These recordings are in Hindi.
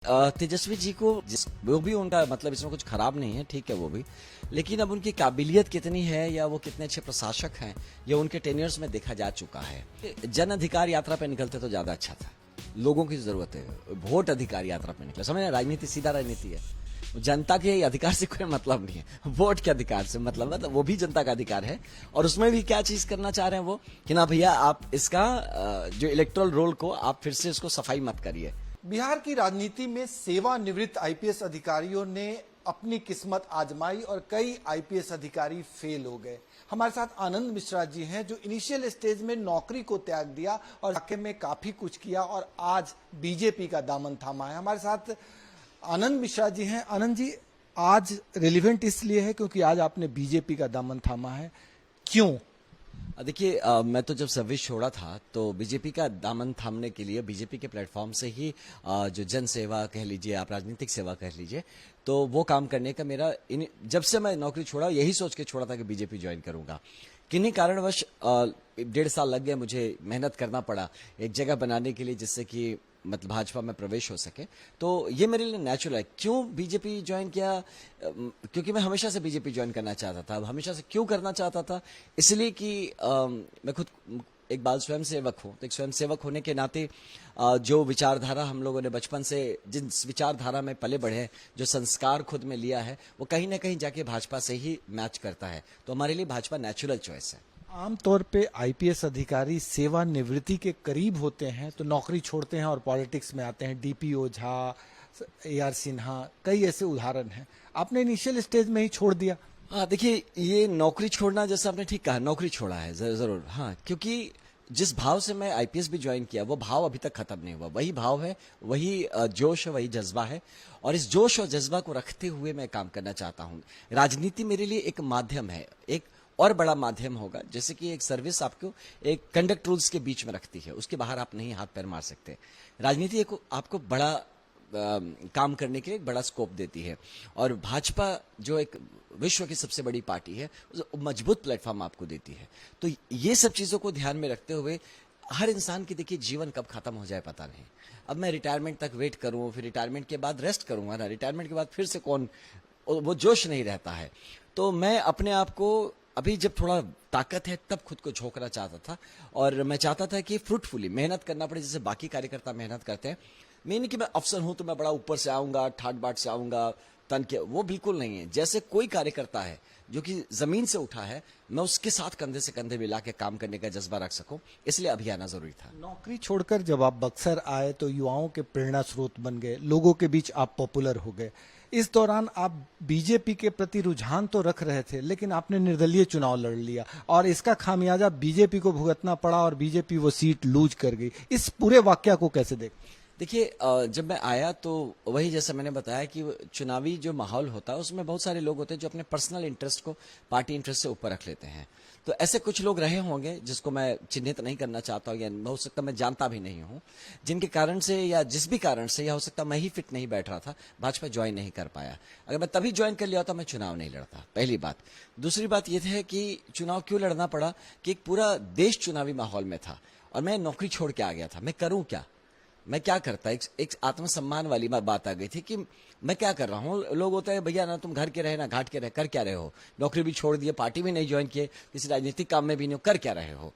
तेजस्वी जी को वो भी उनका मतलब इसमें कुछ खराब नहीं है, ठीक है वो भी, लेकिन अब उनकी काबिलियत कितनी है या वो कितने अच्छे प्रशासक हैं ये उनके टेन्योर्स में देखा जा चुका है। जन अधिकार यात्रा पे निकलते तो ज्यादा अच्छा था। लोगों की जरूरत है, वोट अधिकार यात्रा पे निकले। समझ, राजनीति सीधा राजनीति है। जनता के अधिकार से कोई मतलब नहीं है, वोट के अधिकार से मतलब है। तो वो भी जनता का अधिकार है और उसमें भी क्या चीज करना चाह रहे हैं वो कि ना भैया आप इसका जो इलेक्टोरल रोल को आप फिर से इसको सफाई मत करिए। बिहार की राजनीति में सेवानिवृत्त आईपीएस अधिकारियों ने अपनी किस्मत आजमाई और कई आईपीएस अधिकारी फेल हो गए। हमारे साथ आनंद मिश्रा जी हैं जो इनिशियल स्टेज में नौकरी को त्याग दिया और वाकई में काफी कुछ किया और आज बीजेपी का दामन थामा है। हमारे साथ आनंद मिश्रा जी हैं। आनंद जी, आज रिलेवेंट इसलिए है क्योंकि आज आपने बीजेपी का दामन थामा है, क्यों? देखिए, मैं तो जब सर्विस छोड़ा था तो बीजेपी का दामन थामने के लिए बीजेपी के प्लेटफॉर्म से ही जो जन सेवा कह लीजिए, आप राजनीतिक सेवा कह लीजिए, तो वो काम करने का मेरा जब से मैं नौकरी छोड़ा यही सोच के छोड़ा था कि बीजेपी ज्वाइन करूंगा। किन्हीं कारणवश 1.5 साल लग गए, मुझे मेहनत करना पड़ा एक जगह बनाने के लिए जिससे कि मतलब भाजपा में प्रवेश हो सके। तो ये मेरे लिए नेचुरल है। क्यों बीजेपी ज्वाइन किया? क्योंकि मैं हमेशा से बीजेपी ज्वाइन करना चाहता था। अब हमेशा से क्यों करना चाहता था? इसलिए कि मैं खुद एक बाल स्वयं सेवक हूं, तो एक स्वयं सेवक होने के नाते जो विचारधारा हम लोगों ने बचपन से जिस विचारधारा में पले बढ़े, जो संस्कार खुद में लिया है, वो कहीं ना कहीं जाके भाजपा से ही मैच करता है। तो हमारे लिए भाजपा नेचुरल चॉइस है। आमतौर पे आईपीएस अधिकारी सेवानिवृत्ति के करीब होते हैं तो नौकरी छोड़ते हैं और पॉलिटिक्स में आते हैं। डीपीओ झा, AR सिन्हा, कई ऐसे उदाहरण हैं। आपने इनिशियल स्टेज में ही छोड़ दिया। हाँ, देखिए, ये नौकरी छोड़ना, जैसे आपने ठीक कहा, नौकरी छोड़ा है जरूर। हाँ, क्योंकि जिस भाव से मैं आईपीएस भी ज्वाइन किया वो भाव अभी तक खत्म नहीं हुआ। वही भाव है, वही जोश है, वही जज्बा है और इस जोश और जज्बा को रखते हुए मैं काम करना चाहता हूँ। राजनीति मेरे लिए एक माध्यम है, एक और बड़ा माध्यम होगा। जैसे कि एक सर्विस आपको एक कंडक्ट रूल्स के बीच में रखती है, उसके बाहर आप नहीं हाथ पैर मार सकते। राजनीति एक आपको बड़ा काम करने के लिए एक बड़ा स्कोप देती है और भाजपा जो एक विश्व की सबसे बड़ी पार्टी है, मजबूत प्लेटफॉर्म आपको देती है। तो ये सब चीजों को ध्यान में रखते हुए हर इंसान की, देखिए, जीवन कब खत्म हो जाए पता नहीं। अब मैं रिटायरमेंट तक वेट करूं, फिर रिटायरमेंट के बाद रेस्ट करूंगा ना, रिटायरमेंट के बाद फिर से कौन, वो जोश नहीं रहता है। तो मैं अपने आप को अभी जब थोड़ा ताकत है तब खुद को झोंकना चाहता था और मैं चाहता था कि फ्रूटफुली मेहनत करना पड़े जैसे बाकी कार्यकर्ता मेहनत करते हैं। मैं नहीं कि मैं अफसर हूं तो मैं बड़ा ऊपर से आऊंगा, ठाट बाट से आऊंगा, तन के, वो बिल्कुल नहीं है। जैसे कोई कार्यकर्ता है जो कि जमीन से उठा है, मैं उसके साथ कंधे से कंधे मिला के काम करने का जज्बा रख सकूं, इसलिए अभी आना जरूरी था। नौकरी छोड़कर जब आप बक्सर आए तो युवाओं के प्रेरणा स्रोत बन गए, लोगों के बीच आप पॉपुलर हो गए। इस दौरान आप बीजेपी के प्रति रुझान तो रख रहे थे लेकिन आपने निर्दलीय चुनाव लड़ लिया और इसका खामियाजा बीजेपी को भुगतना पड़ा और बीजेपी वो सीट लूज कर गई। इस पूरे वाकया को कैसे देख? देखिए, जब मैं आया तो वही जैसे मैंने बताया कि चुनावी जो माहौल होता है उसमें बहुत सारे लोग होते हैं जो अपने पर्सनल इंटरेस्ट को पार्टी इंटरेस्ट से ऊपर रख लेते हैं। तो ऐसे कुछ लोग रहे होंगे जिसको मैं चिन्हित नहीं करना चाहता हूँ या हो सकता मैं जानता भी नहीं हूँ, जिनके कारण से या जिस भी कारण से, या हो सकता मैं ही फिट नहीं बैठ रहा था, भाजपा ज्वाइन नहीं कर पाया। अगर मैं तभी ज्वाइन कर लिया तो मैं चुनाव नहीं लड़ता, पहली बात। दूसरी बात यह है कि चुनाव क्यों लड़ना पड़ा कि एक पूरा देश चुनावी माहौल में था और मैं नौकरी छोड़ के आ गया था। मैं करूं क्या, मैं क्या करता? एक आत्मसम्मान वाली बात आ गई थी कि मैं क्या कर रहा हूँ। लोग होता है, भैया ना तुम घर के रहे ना घाट के रहे, कर क्या रहे हो? नौकरी भी छोड़ दिए, पार्टी भी नहीं ज्वाइन किए, किसी राजनीतिक काम में भी नहीं हो, कर क्या रहे हो?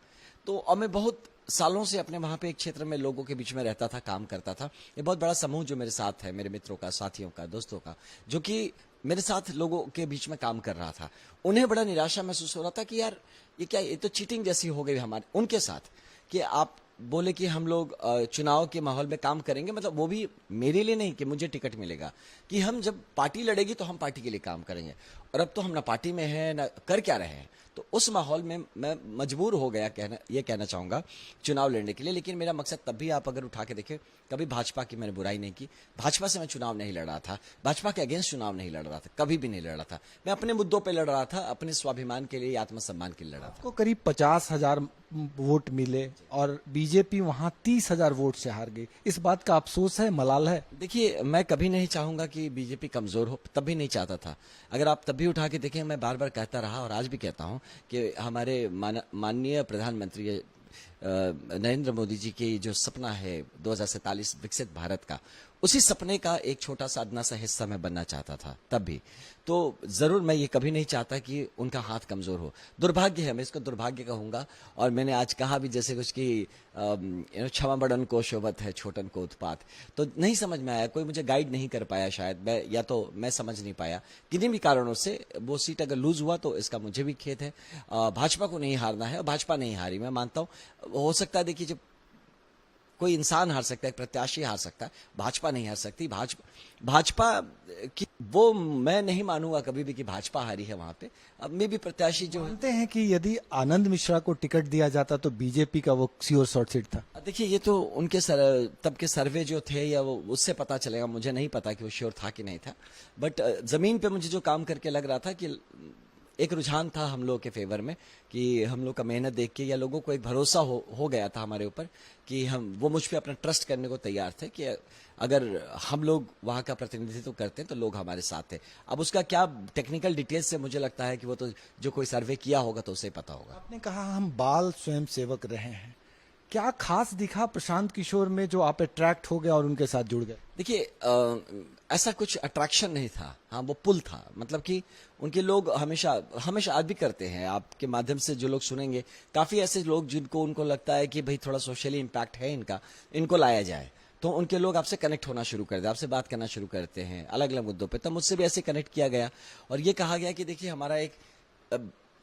तो और मैं बहुत सालों से अपने वहां पे एक क्षेत्र में लोगों के बीच में रहता था, काम करता था। ये बहुत बड़ा समूह जो मेरे साथ है, मेरे मित्रों का, साथियों का, दोस्तों का, जो कि मेरे साथ लोगों के बीच में काम कर रहा था। उन्हें बड़ा निराशा महसूस हो रहा था कि यार ये क्या, ये तो चीटिंग जैसी हो गई हमारे उनके साथ कि आप बोले कि हम लोग चुनाव के माहौल में काम करेंगे, मतलब वो भी मेरे लिए नहीं कि मुझे टिकट मिलेगा, कि हम जब पार्टी लड़ेगी तो हम पार्टी के लिए काम करेंगे। और अब तो हम ना पार्टी में हैं ना कर क्या रहे हैं। तो उस माहौल में मैं मजबूर हो गया कहना चाहूंगा चुनाव लड़ने के लिए। लेकिन मेरा मकसद तब भी, आप अगर उठा के देखें, कभी भाजपा की मैंने बुराई नहीं की। भाजपा से मैं चुनाव नहीं लड़ रहा था, भाजपा के अगेंस्ट चुनाव नहीं लड़ रहा था, कभी भी नहीं लड़ रहा था। मैं अपने मुद्दों पर लड़ रहा था, अपने स्वाभिमान के लिए, आत्मसम्मान के लिए लड़ रहा था। आपको करीब 50,000 वोट मिले और बीजेपी वहां 30,000 वोट से हार गई। इस बात का अफसोस है, मलाल है? देखिए, मैं कभी नहीं चाहूंगा कि बीजेपी कमजोर हो, तब भी नहीं चाहता था। अगर आप तब भी उठा के देखें, मैं बार बार कहता रहा और आज भी कहता हूं कि हमारे माननीय प्रधानमंत्री नरेंद्र मोदी जी की जो सपना है 2047 विकसित भारत का, उसी सपने का एक छोटा सा अदना सा हिस्सा मैं बनना चाहता था तब भी। तो जरूर मैं ये कभी नहीं चाहता कि उनका हाथ कमजोर हो। दुर्भाग्य है, मैं इसको दुर्भाग्य कहूंगा। और मैंने आज कहा भी जैसे कुछ कि क्षमा बड़न को शोभत है छोटन को उत्पात। तो नहीं समझ में आया, कोई मुझे गाइड नहीं कर पाया शायद, मैं या तो मैं समझ नहीं पाया किन्हीं भी कारणों से। वो सीट अगर लूज हुआ तो इसका मुझे भी खेद है। भाजपा को नहीं हारना है और भाजपा नहीं हारी, मैं मानता हूँ। हो सकता है, देखिए, जब कोई इंसान हार सकता है, प्रत्याशी हार सकता है, भाजपा नहीं हार सकती। भाजपा की वो मैं नहीं मानूंगा कभी भी कि भाजपा हारी है वहां पे। अब मे भी प्रत्याशी जो है, मानते हैं कि यदि आनंद मिश्रा को टिकट दिया जाता तो बीजेपी का वो श्योर शॉर्ट सीट था। देखिए ये तो उनके तब के सर्वे जो थे या वो उससे पता चलेगा, मुझे नहीं पता कि वो श्योर था कि नहीं था। बट जमीन पे मुझे जो काम करके लग रहा था कि एक रुझान था हम लोग के फेवर में, कि हम लोग का मेहनत देख के या लोगों को एक भरोसा हो गया था हमारे ऊपर कि वो मुझ पे अपना ट्रस्ट करने को तैयार थे कि अगर हम लोग वहां का प्रतिनिधित्व करते हैं तो लोग हमारे साथ थे। अब उसका क्या टेक्निकल डिटेल्स से मुझे लगता है कि वो तो जो कोई सर्वे किया होगा तो उसे पता होगा। आपने कहा हम बाल स्वयं सेवक रहे हैं, क्या खास दिखा प्रशांत किशोर में जो आप अट्रैक्ट हो गए और उनके साथ जुड़ गए? देखिए ऐसा कुछ अट्रैक्शन नहीं था, हाँ वो पुल था। मतलब कि उनके लोग हमेशा आज भी करते हैं, आपके माध्यम से जो लोग सुनेंगे, काफी ऐसे लोग जिनको उनको लगता है कि भाई थोड़ा सोशली इम्पैक्ट है इनका, इनको लाया जाए, तो उनके लोग आपसे कनेक्ट होना शुरू कर दे, आपसे बात करना शुरू करते हैं अलग अलग मुद्दों पे। तब मुझसे भी ऐसे कनेक्ट किया गया और ये कहा गया कि देखिए हमारा एक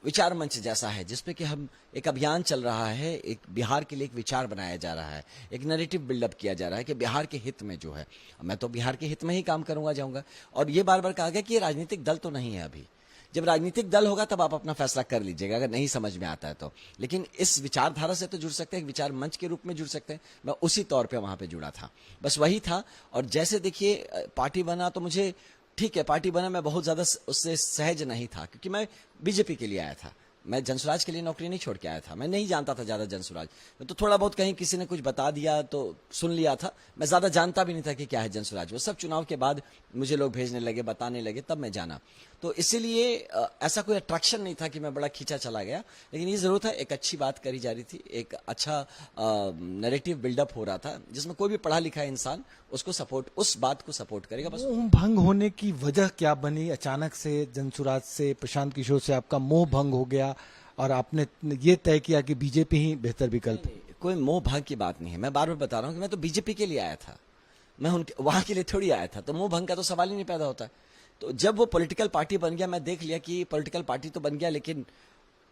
विचार मंच जैसा है जिसपे कि हम एक अभियान चल रहा है, एक बिहार के लिए एक विचार बनाया जा रहा है, एक नैरेटिव बिल्डअप किया जा रहा है कि बिहार के हित में जो है, मैं तो बिहार के हित में ही काम करूंगा जाऊंगा। और ये बार बार कहा गया कि ये राजनीतिक दल तो नहीं है अभी, जब राजनीतिक दल होगा तब आप अपना फैसला कर लीजिएगा अगर नहीं समझ में आता है तो। लेकिन इस विचारधारा से तो जुड़ सकते हैं, विचार मंच के रूप में जुड़ सकते हैं। मैं उसी तौर पे वहां पे जुड़ा था, बस वही था। और जैसे देखिए पार्टी बना तो मुझे ठीक है, पार्टी बना, मैं बहुत ज्यादा उससे सहज नहीं था क्योंकि मैं बीजेपी के लिए आया था, मैं जनसुराज के लिए नौकरी नहीं छोड़ के आया था। मैं नहीं जानता था ज्यादा जनसुराज, तो थोड़ा बहुत कहीं किसी ने कुछ बता दिया तो सुन लिया था, मैं ज्यादा जानता भी नहीं था कि क्या है जनसुराज। वो सब चुनाव के बाद मुझे लोग भेजने लगे, बताने लगे, तब मैं जाना। तो इसीलिए ऐसा कोई अट्रैक्शन नहीं था कि मैं बड़ा खींचा चला गया। लेकिन ये जरूर था, एक अच्छी बात करी जा रही थी, एक अच्छा नैरेटिव बिल्डअप हो रहा था जिसमें कोई भी पढ़ा लिखा इंसान उसको सपोर्ट, उस बात को सपोर्ट करेगा। बस मोह भंग होने की वजह क्या बनी? अचानक से जनसुराज से, प्रशांत किशोर से आपका मोह भंग हो गया और आपने ये तय किया कि बीजेपी ही बेहतर विकल्प है। कोई मोह भंग की बात नहीं है, मैं बार बार बता रहा हूँ कि मैं तो बीजेपी के लिए आया था, मैं उनके वहां के लिए थोड़ी आया था, तो मोह भंग का तो सवाल ही नहीं पैदा होता। तो जब वो पॉलिटिकल पार्टी बन गया, मैं देख लिया कि पॉलिटिकल पार्टी तो बन गया लेकिन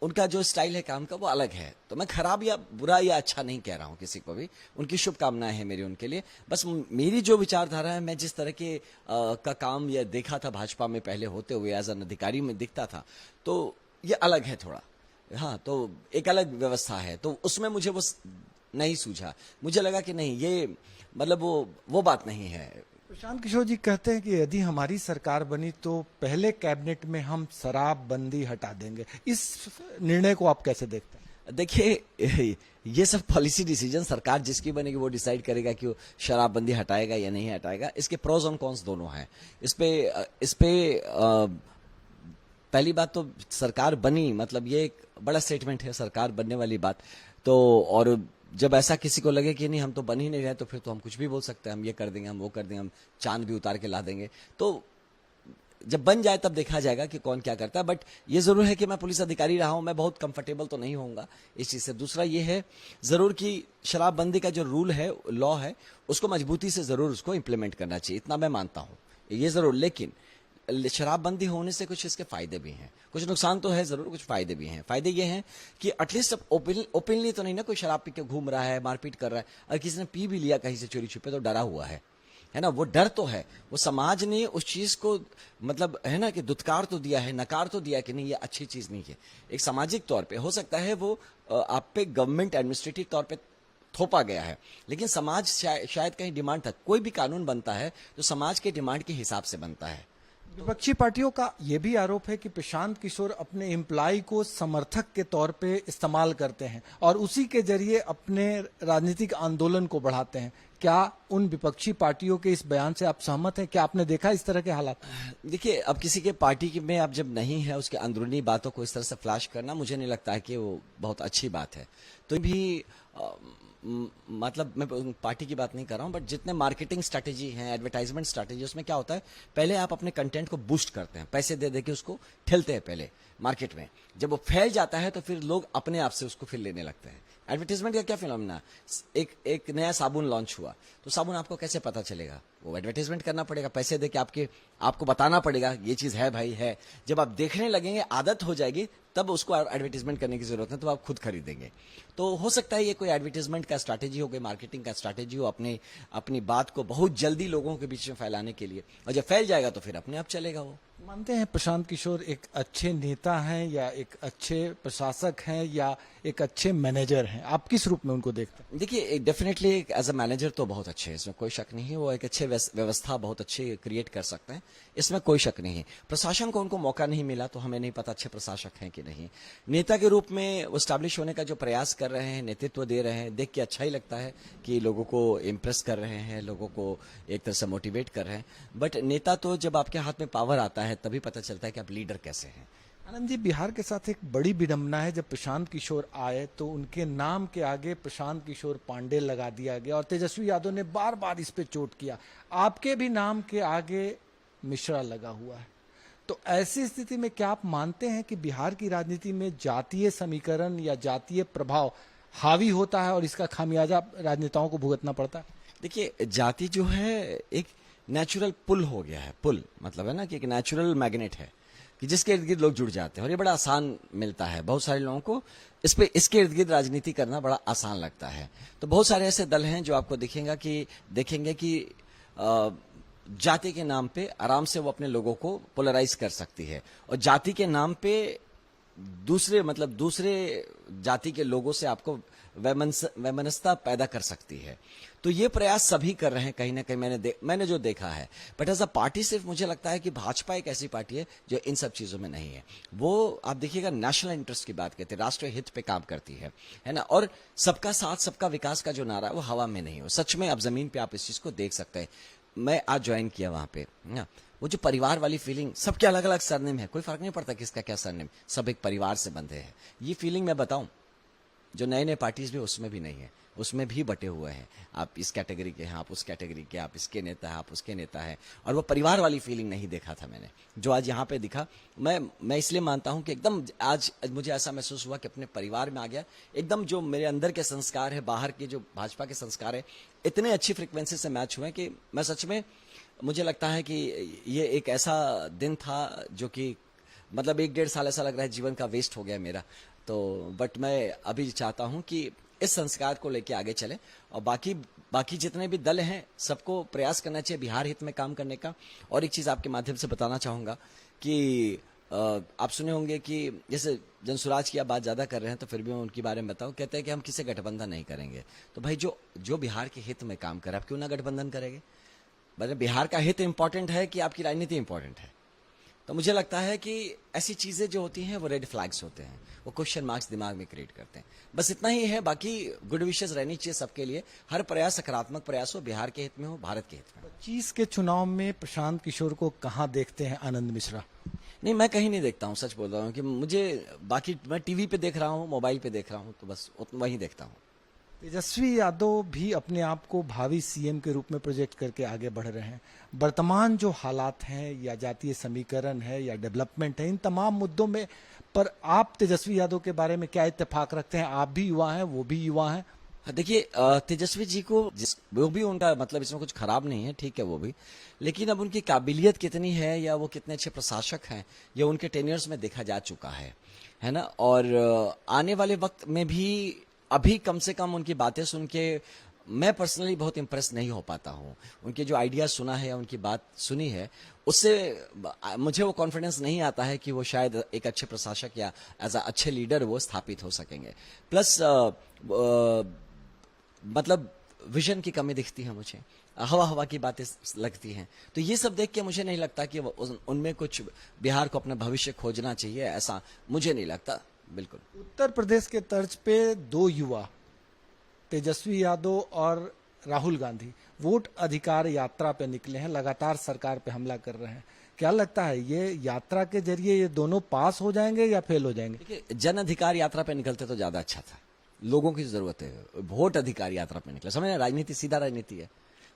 उनका जो स्टाइल है काम का वो अलग है। तो मैं खराब या बुरा या अच्छा नहीं कह रहा हूं किसी को भी, उनकी शुभकामनाएं हैं मेरी उनके लिए। बस मेरी जो विचारधारा है, मैं जिस तरह के का काम या देखा था भाजपा में पहले होते हुए एज एन अधिकारी में दिखता था, तो ये अलग है थोड़ा। हाँ, तो एक अलग व्यवस्था है, तो उसमें मुझे वो नहीं सूझा। मुझे लगा कि नहीं, ये मतलब वो बात नहीं है। प्रशांत किशोर जी कहते हैं कि यदि हमारी सरकार बनी तो पहले कैबिनेट में हम शराबबंदी हटा देंगे। इस निर्णय को आप कैसे देखते हैं? देखिए ये सब पॉलिसी डिसीजन सरकार जिसकी बनेगी वो डिसाइड करेगा कि वो शराबबंदी हटाएगा या नहीं हटाएगा। इसके प्रोज और कॉन्स दोनों हैं। इस पे पहली बात तो सरकार बनी, मतलब ये एक बड़ा स्टेटमेंट है सरकार बनने वाली बात। तो और जब ऐसा किसी को लगे कि नहीं हम तो बन ही नहीं रहे, तो फिर तो हम कुछ भी बोल सकते हैं, हम ये कर देंगे, हम वो कर देंगे, हम चांद भी उतार के ला देंगे। तो जब बन जाए तब देखा जाएगा कि कौन क्या करता है। बट ये जरूर है कि मैं पुलिस अधिकारी रहा हूं, मैं बहुत कंफर्टेबल तो नहीं होऊंगा इस चीज से। दूसरा ये है जरूर कि शराबबंदी का जो रूल है, लॉ है, उसको मजबूती से जरूर उसको इंप्लीमेंट करना चाहिए, इतना मैं मानता हूं, ये जरूर। लेकिन शराबबंदी होने से कुछ इसके फायदे भी हैं, कुछ नुकसान तो है जरूर, कुछ फायदे भी हैं। फायदे ये हैं कि एटलीस्ट अब ओपनली तो नहीं ना कोई शराब पी के घूम रहा है, मारपीट कर रहा है। अगर किसी ने पी भी लिया कहीं से चोरी छुपे तो डरा हुआ है ना, वो डर तो है। वो समाज ने उस चीज को मतलब है ना कि दुत्कार तो दिया है, नकार तो दिया कि नहीं ये अच्छी चीज नहीं है। एक सामाजिक तौर पे हो सकता है वो आप पे गवर्नमेंट एडमिनिस्ट्रेटिव तौर पे थोपा गया है, लेकिन समाज शायद कहीं डिमांड था। कोई भी कानून बनता है तो समाज के डिमांड के हिसाब से बनता है। विपक्षी पार्टियों का यह भी आरोप है कि प्रशांत किशोर अपने एम्प्लॉय को समर्थक के तौर पे इस्तेमाल करते हैं और उसी के जरिए अपने राजनीतिक आंदोलन को बढ़ाते हैं। क्या उन विपक्षी पार्टियों के इस बयान से आप सहमत हैं? क्या आपने देखा इस तरह के हालात? देखिए, अब किसी के पार्टी में आप जब नहीं है, उसके अंदरूनी बातों को इस तरह से फ्लैश करना मुझे नहीं लगता है कि वो बहुत अच्छी बात है। तो भी मतलब मैं पार्टी की बात नहीं कर रहा हूं, बट जितने मार्केटिंग स्ट्रैटेजी हैं, एडवर्टाइजमेंट स्ट्रैटेजी, उसमें क्या होता है, पहले आप अपने कंटेंट को बूस्ट करते हैं, पैसे दे दे के उसको ठेलते हैं पहले मार्केट में। जब वो फैल जाता है तो फिर लोग अपने आप से उसको फिर लेने लगते हैं। एडवर्टाइजमेंट का क्या फिनोमेना, एक नया साबुन लॉन्च हुआ तो साबुन आपको कैसे पता चलेगा, वो एडवर्टाइजमेंट करना पड़ेगा, पैसे दे के आपको बताना पड़ेगा ये चीज है भाई है। जब आप देखने लगेंगे, आदत हो जाएगी, तब उसको एडवर्टाइजमेंट करने की जरूरत है, तो आप खुद खरीदेंगे। तो हो सकता है ये कोई एडवर्टाइजमेंट का स्ट्रैटेजी हो, कोई मार्केटिंग का स्ट्रैटेजी हो, अपनी बात को बहुत जल्दी लोगों के बीच में फैलाने के लिए, और जब फैल जाएगा तो फिर अपने आप चलेगा वो। मानते हैं प्रशांत किशोर एक अच्छे नेता हैं, या एक अच्छे प्रशासक हैं, या एक अच्छे मैनेजर हैं? आप किस रूप में उनको देखते हैं? देखिए, डेफिनेटली एज अ मैनेजर तो बहुत अच्छे हैं, इसमें कोई शक नहीं है। वो एक अच्छे व्यवस्था बहुत अच्छे क्रिएट कर सकते हैं, इसमें कोई शक नहीं है। प्रशासन को उनको मौका नहीं मिला तो हमें नहीं पता अच्छे प्रशासक हैं कि नहीं। नेता के रूप में वो स्टैब्लिश होने का जो प्रयास कर रहे हैं, नेतृत्व दे रहे हैं, देख के अच्छा ही लगता है कि लोगों को इम्प्रेस कर रहे हैं, लोगों को एक तरह से मोटिवेट कर रहे हैं। बट नेता तो जब आपके हाथ में पावर आता है तभी पता चलता है कि आप लीडर कैसे हैं। आनंद जी, बिहार के साथ एक बड़ी विडंबना है, जब प्रशांत किशोर आए तो उनके नाम के आगे प्रशांत किशोर पांडे लगा दिया गया, और तेजस्वी यादव ने बार बार इस पे चोट किया। आपके भी नाम के आगे मिश्रा लगा हुआ है। तो ऐसी स्थिति में क्या आप मानते हैं कि बिहार की राजनीति में जातीय समीकरण या जातीय प्रभाव हावी होता है और इसका खामियाजा राजनेताओं को भुगतना पड़ता है? देखिए, जाति जो है एक नेचुरल पुल हो गया है। पुल मतलब है ना कि एक नेचुरल मैग्नेट है कि जिसके इर्द गिर्द लोग जुड़ जाते हैं, और ये बड़ा आसान मिलता है बहुत सारे लोगों को। इसके इर्द गिर्द राजनीति करना बड़ा आसान लगता है। तो बहुत सारे ऐसे दल हैं जो आपको देखेंगे कि जाति के नाम पे आराम से वो अपने लोगों को पोलराइज कर सकती है, और जाति के नाम पे दूसरे जाति के लोगों से आपको वैमनस्यता पैदा कर सकती है। तो ये प्रयास सभी कर रहे हैं कहीं ना कहीं, मैंने जो देखा है। बट एज अ पार्टी सिर्फ मुझे लगता है कि भाजपा एक ऐसी पार्टी है जो इन सब चीजों में नहीं है। वो आप देखिएगा नेशनल इंटरेस्ट की बात करती है, राष्ट्रीय हित पे काम करती है ना। और सबका साथ सबका विकास का जो नारा है वो हवा में नहीं हो, सच में अब जमीन पे आप इस चीज को देख सकते हैं। मैं आज ज्वाइन किया वहां पे ना, वो जो परिवार वाली फीलिंग, सबके अलग अलग सरनेम है, कोई फर्क नहीं पड़ता किसका क्या सरनेम, सब एक परिवार से बंधे हैं। ये फीलिंग मैं बताऊं, जो नए नए पार्टीज भी उसमें भी नहीं है, उसमें भी बटे हुए हैं। आप इस कैटेगरी के हैं, आप उस कैटेगरी के, आप इसके नेता हैं, आप उसके नेता हैं, और वो परिवार वाली फीलिंग नहीं देखा था मैंने, जो आज यहाँ पे दिखा। मैं इसलिए मानता हूं कि एकदम आज मुझे ऐसा महसूस हुआ कि अपने परिवार में आ गया। एकदम जो मेरे अंदर के संस्कार है, बाहर के जो भाजपा के संस्कार है, इतने अच्छी फ्रिक्वेंसी से मैच हुए कि मैं सच में, मुझे लगता है कि ये एक ऐसा दिन था जो कि मतलब 1-1.5 साल ऐसा लग रहा है जीवन का वेस्ट हो गया मेरा। तो बट मैं अभी चाहता हूं कि इस संस्कार को लेके आगे चले, और बाकी जितने भी दल हैं सबको प्रयास करना चाहिए बिहार हित में काम करने का। और एक चीज आपके माध्यम से बताना चाहूंगा कि आप सुने होंगे कि जैसे जनसुराज की आप बात ज्यादा कर रहे हैं, तो फिर भी मैं उनके बारे में बताऊं। कहते हैं कि हम किसी गठबंधन नहीं करेंगे। तो भाई जो बिहार के हित में काम करे, आप क्यों ना गठबंधन करेंगे? मतलब बिहार का हित इंपॉर्टेंट है कि आपकी राजनीति इंपॉर्टेंट है? तो मुझे लगता है कि ऐसी चीजें जो होती हैं वो रेड फ्लैग्स होते हैं, वो क्वेश्चन मार्क्स दिमाग में क्रिएट करते हैं। बस इतना ही है, बाकी गुड विशेस रहनी चाहिए सबके लिए। हर प्रयास सकारात्मक प्रयास हो, बिहार के हित में हो, भारत के हित में हो। 25 के चुनाव में प्रशांत किशोर को कहाँ देखते हैं आनंद मिश्रा? नहीं, मैं कहीं नहीं देखता हूँ, सच बोल रहा हूँ कि मुझे बाकी मैं टीवी पे देख रहा हूँ, मोबाइल पे देख रहा हूँ, तो बस वही देखता हूँ। तेजस्वी यादव भी अपने आप को भावी सीएम के रूप में प्रोजेक्ट करके आगे बढ़ रहे हैं। वर्तमान जो हालात हैं, या जातीय समीकरण है, या डेवलपमेंट है, इन तमाम मुद्दों में पर आप तेजस्वी यादव के बारे में क्या इत्तेफाक रखते हैं? आप भी युवा हैं, वो भी युवा हैं। देखिए, तेजस्वी जी को वो भी उनका मतलब इसमें कुछ खराब नहीं है, ठीक है वो भी, लेकिन अब उनकी काबिलियत कितनी है या वो कितने अच्छे प्रशासक हैं, ये उनके टेन्योर्स में देखा जा चुका है ना। और आने वाले वक्त में भी अभी कम से कम उनकी बातें सुन के मैं पर्सनली बहुत इंप्रेस नहीं हो पाता हूँ। उनके जो आइडिया सुना है या उनकी बात सुनी है, उससे मुझे वो कॉन्फिडेंस नहीं आता है कि वो शायद एक अच्छे प्रशासक या एज अ अच्छे लीडर वो स्थापित हो सकेंगे। प्लस मतलब विजन की कमी दिखती है मुझे, हवा की बातें लगती हैं। तो ये सब देख के मुझे नहीं लगता कि उनमें कुछ बिहार को अपना भविष्य खोजना चाहिए, ऐसा मुझे नहीं लगता। बिल्कुल। उत्तर प्रदेश के तर्ज पे 2 युवा, तेजस्वी यादव और राहुल गांधी, वोट अधिकार यात्रा पे निकले हैं, लगातार सरकार पे हमला कर रहे हैं। क्या लगता है, ये यात्रा के जरिए ये दोनों पास हो जाएंगे या फेल हो जाएंगे? देखिए, जन अधिकार यात्रा पे निकलते तो ज्यादा अच्छा था, लोगों की जरूरत है। वोट अधिकार यात्रा पे निकला, समझ, राजनीति सीधा राजनीति है।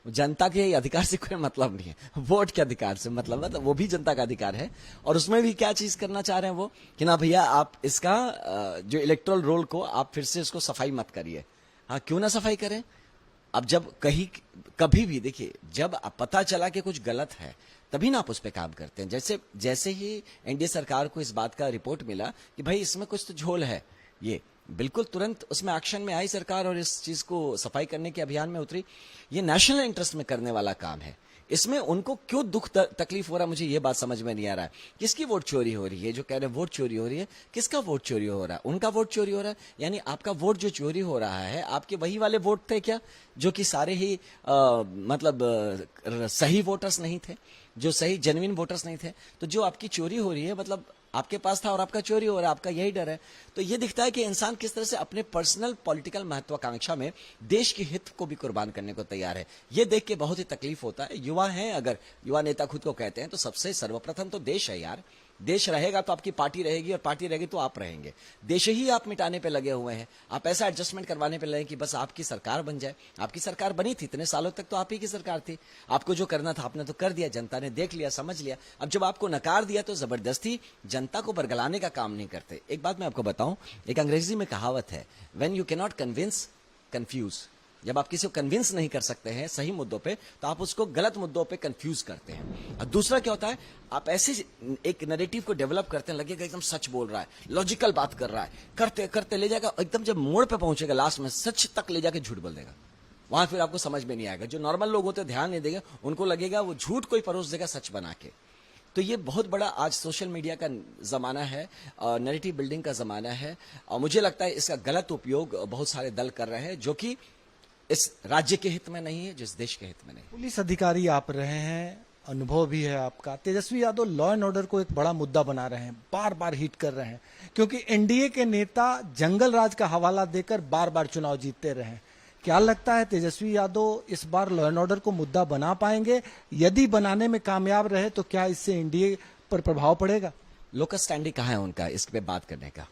जनता के अधिकार से कोई मतलब नहीं है, वोट के अधिकार से मतलब है, तो वो भी जनता का अधिकार है। और उसमें भी क्या चीज करना चाह रहे हैं वो, कि ना भैया आप इसका जो इलेक्टोरल रोल को आप फिर से इसको सफाई मत करिए। हाँ, क्यों ना सफाई करें। अब जब कहीं कभी भी देखिए, जब पता चला कि कुछ गलत है तभी ना आप उस पर काम करते हैं। जैसे जैसे ही एनडीए सरकार को इस बात का रिपोर्ट मिला कि भाई इसमें कुछ तो झोल है, ये बिल्कुल तुरंत उसमें एक्शन में आई सरकार और इस चीज को सफाई करने के अभियान में उतरी। ये नेशनल इंटरेस्ट में करने वाला काम है। इसमें उनको क्यों दुख तकलीफ हो रहा है, मुझे ये बात समझ में नहीं आ रहा है। किसकी वोट चोरी हो रही है, जो कह रहे हैं वोट चोरी हो रही है, किसका वोट चोरी हो रहा है? उनका वोट चोरी हो रहा है। यानी आपका वोट जो चोरी हो रहा है, आपके वही वाले वोट थे क्या, जो कि सारे ही सही वोटर्स नहीं थे, जो सही जेन्युइन वोटर्स नहीं थे। तो जो आपकी चोरी हो रही है, मतलब आपके पास था और आपका चोरी हो रहा है, आपका यही डर है। तो ये दिखता है कि इंसान किस तरह से अपने पर्सनल पॉलिटिकल महत्वाकांक्षा में देश के हित को भी कुर्बान करने को तैयार है। ये देख के बहुत ही तकलीफ होता है। युवा हैं, अगर युवा नेता खुद को कहते हैं, तो सबसे सर्वप्रथम तो देश है यार। देश रहेगा तो आपकी पार्टी रहेगी, और पार्टी रहेगी तो आप रहेंगे। देश ही आप मिटाने पे लगे हुए हैं। आप ऐसा एडजस्टमेंट करवाने पे लगे कि बस आपकी सरकार बन जाए। आपकी सरकार बनी थी, इतने सालों तक तो आप ही की सरकार थी। आपको जो करना था आपने तो कर दिया, जनता ने देख लिया, समझ लिया। अब जब आपको नकार दिया तो जबरदस्ती जनता को बरगलाने का काम नहीं करते। एक बात मैं आपको बताऊं, एक अंग्रेजी में कहावत है, when you can not convince, confuse. जब आप किसी को कन्विंस नहीं कर सकते हैं सही मुद्दों पे, तो आप उसको गलत मुद्दों पे कंफ्यूज करते हैं। और दूसरा क्या होता है, आप ऐसे एक नैरेटिव को डेवलप करते हैं, लगेगा एकदम सच बोल रहा है, लॉजिकल बात कर रहा है, करते करते ले जाएगा, एकदम जब मोड़ पे पहुंचेगा लास्ट में सच तक ले जाके झूठ बोल देगा। वहां फिर आपको समझ में नहीं आएगा। जो नॉर्मल लोग होते हैं ध्यान नहीं देगा, उनको लगेगा वो झूठ कोई परोस देगा सच बना के। तो ये बहुत बड़ा आज सोशल मीडिया का जमाना है, नैरेटिव बिल्डिंग का जमाना है। और मुझे लगता है इसका गलत उपयोग बहुत सारे दल कर रहे हैं, जो कि इस राज्य के हित में नहीं है, जिस देश के हित में नहीं। पुलिस अधिकारी आप रहे हैं, अनुभव भी है आपका। Tejashwi Yadav law and order को एक बड़ा मुद्दा बना रहे हैं, बार बार हिट कर रहे हैं, क्योंकि एनडीए के नेता जंगल राज का हवाला देकर बार बार चुनाव जीतते रहे हैं। क्या लगता है तेजस्वी यादव इस बार लॉ एंड ऑर्डर को मुद्दा बना पाएंगे? यदि बनाने में कामयाब रहे तो क्या इससे एनडीए पर प्रभाव पड़ेगा? लोकस स्टैंडिंग कहाँ है उनका इस पे बात करने का?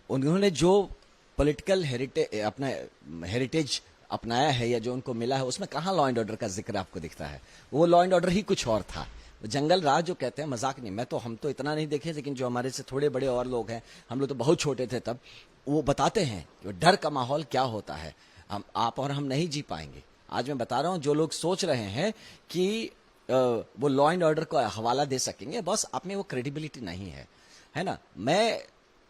उन्होंने जो पॉलिटिकल हेरिटेज अपनाया है या जो उनको मिला है, उसमें कहाँ लॉ एंड ऑर्डर का जिक्र आपको दिखता है? वो लॉ एंड ऑर्डर ही कुछ और था। जंगल राज जो कहते हैं, मजाक नहीं, हम तो इतना नहीं देखे, लेकिन जो हमारे से थोड़े बड़े और लोग हैं, हम लोग तो बहुत छोटे थे तब, वो बताते हैं कि डर का माहौल क्या होता है। आप और हम नहीं जी पाएंगे। आज मैं बता रहा हूं, जो लोग सोच रहे हैं कि वो लॉ एंड ऑर्डर को हवाला दे सकेंगे, बस आप में वो क्रेडिबिलिटी नहीं है ना। मैं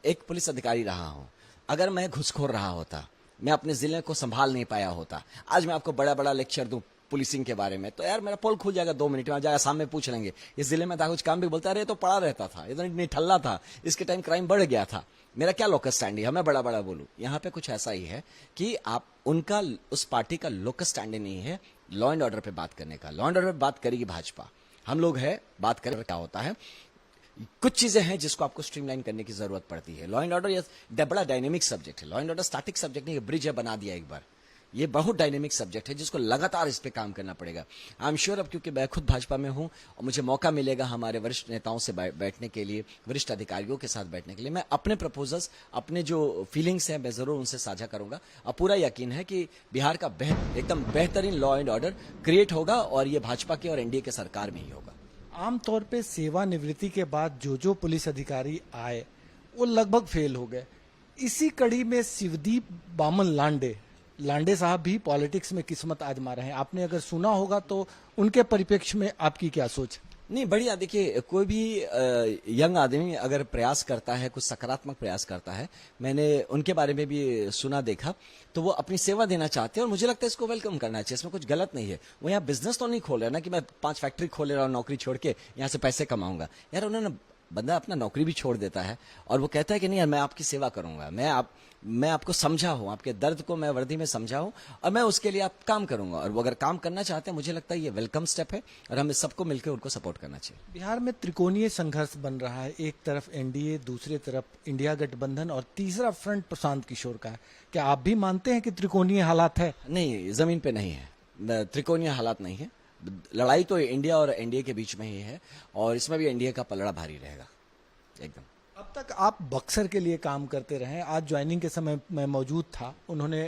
एक पुलिस अधिकारी रहा हूं। अगर मैं घुसखोर रहा होता, मैं अपने जिले को संभाल नहीं पाया होता, आज मैं आपको बड़ा बड़ा लेक्चर दूं पुलिसिंग के बारे में, तो यार मेरा पोल खुल जाएगा 2 मिनट में। आ जाएगा सामने पूछ लेंगे, इस जिले में था कुछ काम भी, बोलता रहे तो पड़ा रहता था, इतना निठल्ला था, इसके टाइम क्राइम बढ़ गया था। मेरा क्या लोकस स्टैंड है, मैं बड़ा बड़ा बोलूं? यहाँ पे कुछ ऐसा ही है कि आप उनका, उस पार्टी का लोकस स्टैंड नहीं है लॉ एंड ऑर्डर पे बात करने का। लॉ एंड ऑर्डर पे बात करेगी भाजपा, हम लोग है बात करें क्या होता है। कुछ चीजें हैं जिसको आपको स्ट्रीमलाइन करने की जरूरत पड़ती है। लॉ एंड ऑर्डर ये बड़ा डायनेमिक सब्जेक्ट है। Law and order static subject नहीं, ब्रिज है, बना दिया एक बार। ये बहुत डायनेमिक सब्जेक्ट है जिसको लगातार इस पे काम करना पड़ेगा। आई एम श्योर, अब क्योंकि मैं खुद भाजपा में हूं और मुझे मौका मिलेगा हमारे वरिष्ठ नेताओं से बैठने के लिए, वरिष्ठ अधिकारियों के साथ बैठने के लिए, मैं अपने प्रपोजल्स, अपने जो फीलिंग्स हैं, मैं जरूर उनसे साझा करूंगा। और पूरा यकीन है कि बिहार का एकदम बेहतरीन लॉ एंड ऑर्डर क्रिएट होगा, और ये भाजपा के और एनडीए के सरकार में ही होगा। आमतौर पे सेवानिवृत्ति के बाद जो पुलिस अधिकारी आए वो लगभग फेल हो गए। इसी कड़ी में शिवदीप बामन लांडे साहब भी पॉलिटिक्स में किस्मत आजमा रहे हैं। आपने अगर सुना होगा तो उनके परिप्रेक्ष्य में आपकी क्या सोच? नहीं, बढ़िया। देखिए, कोई भी यंग आदमी अगर प्रयास करता है, कुछ सकारात्मक प्रयास करता है, मैंने उनके बारे में भी सुना देखा, तो वो अपनी सेवा देना चाहते हैं और मुझे लगता है इसको वेलकम करना चाहिए। इसमें कुछ गलत नहीं है। वो यहाँ बिजनेस तो नहीं खोल रहे ना कि मैं 5 फैक्ट्री खोल रहा हूँ नौकरी छोड़ के, यहाँ से पैसे कमाऊंगा। यार, उन्होंने बंदा अपना नौकरी भी छोड़ देता है और वो कहता है कि नहीं यार, मैं आपकी सेवा करूंगा, मैं आपको समझा हूं, आपके दर्द को मैं वर्दी में समझा हूं और मैं उसके लिए आप काम करूंगा। और वो अगर काम करना चाहते हैं, मुझे लगता है ये वेलकम स्टेप है और हमें सबको मिलकर उनको सपोर्ट करना चाहिए। बिहार में त्रिकोणीय संघर्ष बन रहा है, एक तरफ एनडीए, दूसरी तरफ इंडिया गठबंधन और तीसरा फ्रंट प्रशांत किशोर का है। क्या आप भी मानते हैं कि त्रिकोणीय हालात है? नहीं, जमीन पे नहीं है, त्रिकोणीय हालात नहीं है। लड़ाई तो इंडिया और एनडीए के बीच में ही है और इसमें भी एनडीए का पलड़ा भारी रहेगा एकदम। अब तक आप बक्सर के लिए काम करते रहे, आज ज्वाइनिंग के समय मैं मौजूद था, उन्होंने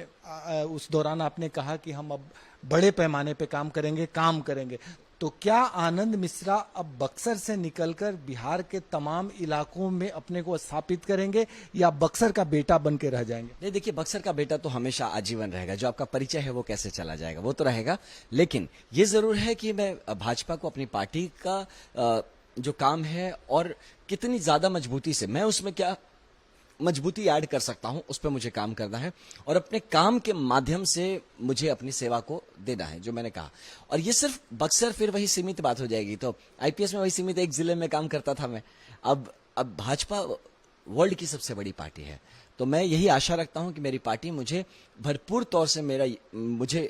उस दौरान आपने कहा कि हम अब बड़े पैमाने पे काम करेंगे। तो क्या आनंद मिश्रा अब बक्सर से निकलकर बिहार के तमाम इलाकों में अपने को स्थापित करेंगे या बक्सर का बेटा बन के रह जाएंगे? नहीं, देखिए, बक्सर का बेटा तो हमेशा आजीवन रहेगा। जो आपका परिचय है वो कैसे चला जाएगा, वो तो रहेगा। लेकिन ये जरूर है कि मैं भाजपा को अपनी पार्टी का जो काम है और कितनी ज्यादा मजबूती से मैं उसमें क्या मजबूती ऐड कर सकता हूं, उस पर मुझे काम करना है और अपने काम के माध्यम से मुझे अपनी सेवा को देना है, जो मैंने कहा। और ये सिर्फ बक्सर फिर वही सीमित बात हो जाएगी। तो आईपीएस में वही सीमित एक जिले में काम करता था मैं। अब भाजपा वर्ल्ड की सबसे बड़ी पार्टी है, तो मैं यही आशा रखता हूं कि मेरी पार्टी मुझे भरपूर तौर से मुझे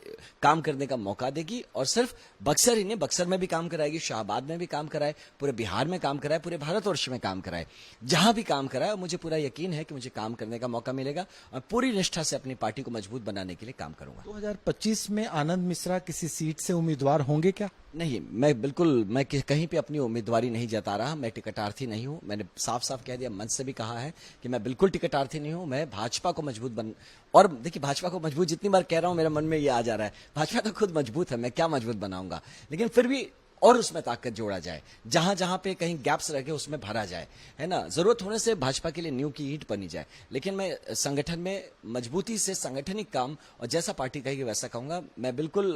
काम करने का मौका देगी और सिर्फ बक्सर ही नहीं, बक्सर में भी काम कराएगी, शाहबाद में भी काम कराए, पूरे बिहार में काम कराए, पूरे भारतवर्ष में काम कराए, जहां भी काम कराए। मुझे पूरा यकीन है कि मुझे काम करने का मौका मिलेगा और पूरी निष्ठा से अपनी पार्टी को मजबूत बनाने के लिए काम करूंगा। 2025 में आनंद मिश्रा किसी सीट से उम्मीदवार होंगे क्या? नहीं, मैं कहीं पे अपनी उम्मीदवारी नहीं जता रहा। मैं टिकटार्थी नहीं हूं। मैंने साफ साफ कह दिया, मंच से भी कहा है कि मैं बिल्कुल टिकटार्थी नहीं हूं। मैं भाजपा को मजबूत और देखिए, भाजपा को मजबूत जितनी बार कह रहा हूं, मेरे मन में ये आ जा रहा है, भाजपा तो खुद मजबूत है, मैं क्या मजबूत बनाऊंगा। लेकिन फिर भी और उसमें ताकत जोड़ा जाए, जहां जहां पे कहीं गैप्स रह गए उसमें भरा जाए, है ना। जरूरत होने से भाजपा के लिए नींव की ईंट बनी जाए। लेकिन मैं संगठन में मजबूती से सांगठनिक काम और जैसा पार्टी कहेगी वैसा कहूंगा। मैं बिल्कुल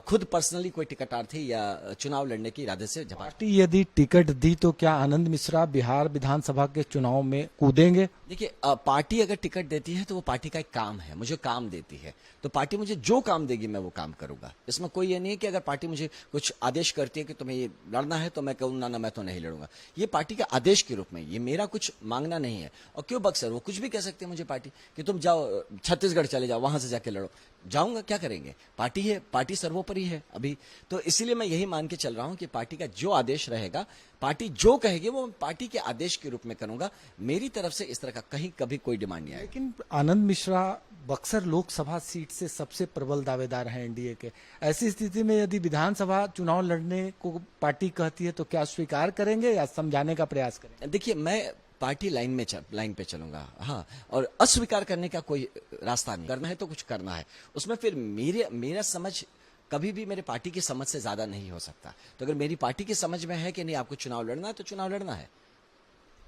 खुद पर्सनली कोई टिकटार्थी या चुनाव लड़ने के इरादे से पार्टी यदि टिकट दी तो क्या आनंद मिश्रा बिहार विधानसभा के चुनाव में कूदेंगे? देखिए, पार्टी अगर टिकट देती है तो वो पार्टी का एक काम है, मुझे काम देती है, तो पार्टी मुझे जो काम देगी मैं वो काम करूंगा। इसमें कोई ये नहीं है कि अगर पार्टी मुझे कुछ आदेश करती है कि तुम्हें ये लड़ना है तो मैं कहूँ ना मैं तो नहीं लड़ूंगा। ये पार्टी का आदेश के रूप में, ये मेरा कुछ मांगना नहीं है। और क्यों बक्सर, वो कुछ भी कह सकते हैं मुझे पार्टी कि तुम जाओ छत्तीसगढ़ चले जाओ, वहां से जाके लड़ो। जाऊंगा, क्या करेंगे, पार्टी है, पार्टी सर्वोपरि है अभी। तो इसीलिए मैं यही मान के चल रहा हूं कि पार्टी का जो आदेश रहेगा, पार्टी जो कहेगी वो मैं पार्टी के आदेश के रूप में करूंगा। मेरी तरफ से इस तरह का कहीं कभी कोई डिमांड नहीं आएगी। लेकिन आनंद मिश्रा बक्सर लोकसभा सीट से सबसे प्रबल दावेदार हैं एनडीए के। ऐसी स्थिति में यदि विधानसभा चुनाव लड़ने को पार्टी कहती है तो क्या स्वीकार करेंगे या समझाने का प्रयास करेंगे? देखिए, मैं पार्टी लाइन पे चलूंगा, हाँ, और अस्वीकार करने का कोई रास्ता नहीं। करना है तो कुछ करना है, उसमें फिर मेरा समझ कभी भी मेरे पार्टी की समझ से ज्यादा नहीं हो सकता। तो अगर मेरी पार्टी की समझ में है कि नहीं आपको चुनाव लड़ना है तो चुनाव लड़ना है।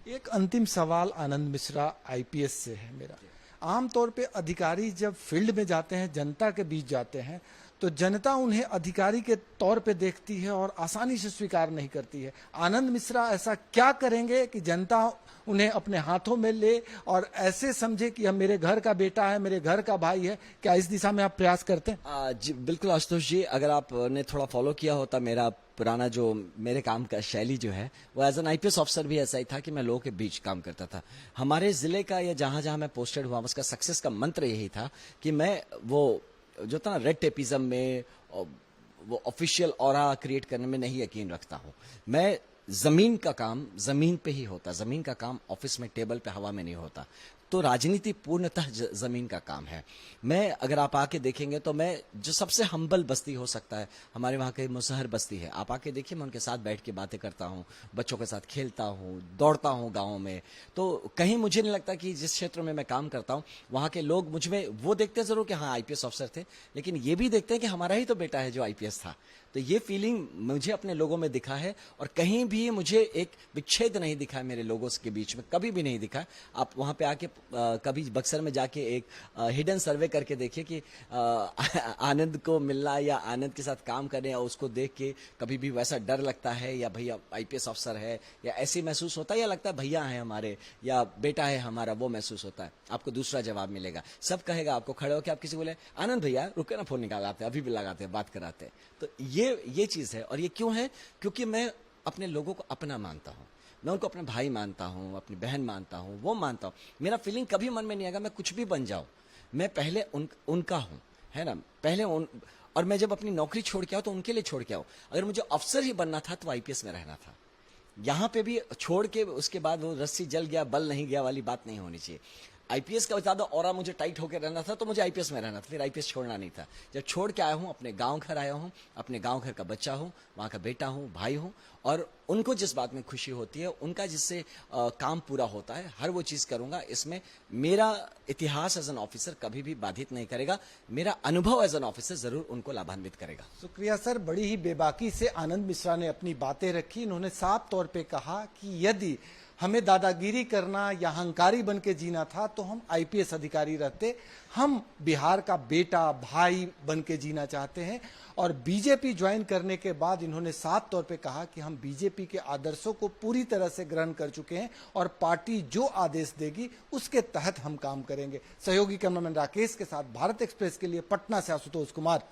एक अंतिम सवाल आनंद मिश्रा आईपीएस से है मेरा। आमतौर पे अधिकारी जब फील्ड में जाते हैं, जनता के बीच जाते हैं, तो जनता उन्हें अधिकारी के तौर पे देखती है और आसानी से स्वीकार नहीं करती है। आनंद मिश्रा ऐसा क्या करेंगे कि जनता उन्हें अपने हाथों में ले और ऐसे समझे कि हम मेरे घर का बेटा है, मेरे घर का भाई है? क्या इस दिशा में आप प्रयास करते हैं? जी बिल्कुल आशुतोष जी, अगर आपने थोड़ा फॉलो किया होता मेरा पुराना जो मेरे काम का शैली जो है, वो एज एन आईपीएस ऑफिसर भी ऐसा ही था कि मैं लोगों के बीच काम करता था। हमारे जिले का या जहां जहां मैं पोस्टेड हुआ, उसका सक्सेस का मंत्र यही था कि मैं वो जो था ना रेड टेपिज्म में, वो ऑफिशियल ऑरा क्रिएट करने में नहीं यकीन रखता हूं। मैं जमीन का काम जमीन पे ही होता, जमीन का काम ऑफिस में टेबल पे हवा में नहीं होता। तो राजनीति पूर्णतः जमीन का काम है। मैं अगर आप आके देखेंगे तो मैं जो सबसे हम्बल बस्ती हो सकता है, हमारे वहां के मुसहर बस्ती है, आप आके देखिए, मैं उनके साथ बैठ के बातें करता हूँ, बच्चों के साथ खेलता हूँ, दौड़ता हूँ गाँव में। तो कहीं मुझे नहीं लगता कि जिस क्षेत्र में मैं काम करता हूँ वहां के लोग मुझ में वो देखते हैं जरूर कि हाँ आईपीएस ऑफिसर थे, लेकिन ये भी देखते हैं कि हमारा ही तो बेटा है जो आईपीएस था। तो ये फीलिंग मुझे अपने लोगों में दिखा है और कहीं भी मुझे एक विच्छेद नहीं दिखा है मेरे लोगों के बीच में, कभी भी नहीं दिखा है। आप वहां पे आके कभी बक्सर में जाके एक हिडन सर्वे करके देखिए कि आनंद को मिलना या आनंद के साथ काम करने या उसको देख के कभी भी वैसा डर लगता है या भैया आईपीएस ऑफिसर है या ऐसे महसूस होता है या लगता है भैया है हमारे या बेटा है हमारा, वो महसूस होता है। आपको दूसरा जवाब मिलेगा, सब कहेगा आपको खड़े होकर, आप किसी बोले आनंद भैया रुके ना, फोन निकालते अभी भी लगाते हैं, बात कराते हैं। तो ये चीज है। और ये क्यों है? क्योंकि मैं अपने लोगों को अपना मानता हूं, मैं उनको अपने भाई मानता हूं, अपनी बहन मानता हूं, वो मानता हूं। मेरा फीलिंग कभी मन में नहीं आएगा मैं कुछ भी बन जाऊं, मैं पहले उनका हूं, है ना, पहले और मैं जब अपनी नौकरी छोड़ के आऊं तो उनके लिए छोड़ के आऊं। अगर मुझे अफसर ही बनना था तो आईपीएस में रहना था। यहां पे भी छोड़ के उसके बाद वो रस्सी जल गया बल नहीं गया वाली बात नहीं होनी चाहिए। आईपीएस का ज्यादा ऑरा मुझे टाइट होकर रहना था, तो मुझे आईपीएस में रहना था, फिर आईपीएस छोड़ना नहीं था। जब छोड़ के आया हूं, अपने गांव घर आया हूं, अपने गांव घर का बच्चा हूं, वहां का बेटा हूं, भाई हूं, और उनको जिस बात में खुशी होती है, उनका जिससे काम पूरा होता है, हर वो चीज करूंगा। इसमें मेरा इतिहास एज एन ऑफिसर कभी भी बाधित नहीं करेगा, मेरा अनुभव एज एन ऑफिसर जरूर उनको लाभान्वित करेगा। शुक्रिया सर, बड़ी ही बेबाकी से आनंद मिश्रा ने अपनी बातें रखी। इन्होंने साफ तौर पे कहा कि यदि हमें दादागिरी करना या अहंकारी बन के जीना था तो हम आईपीएस अधिकारी रहते। हम बिहार का बेटा भाई बन के जीना चाहते हैं। और बीजेपी ज्वाइन करने के बाद इन्होंने साफ तौर पे कहा कि हम बीजेपी के आदर्शों को पूरी तरह से ग्रहण कर चुके हैं और पार्टी जो आदेश देगी उसके तहत हम काम करेंगे। सहयोगी कैमरामैन राकेश के साथ भारत एक्सप्रेस के लिए पटना से आशुतोष कुमार।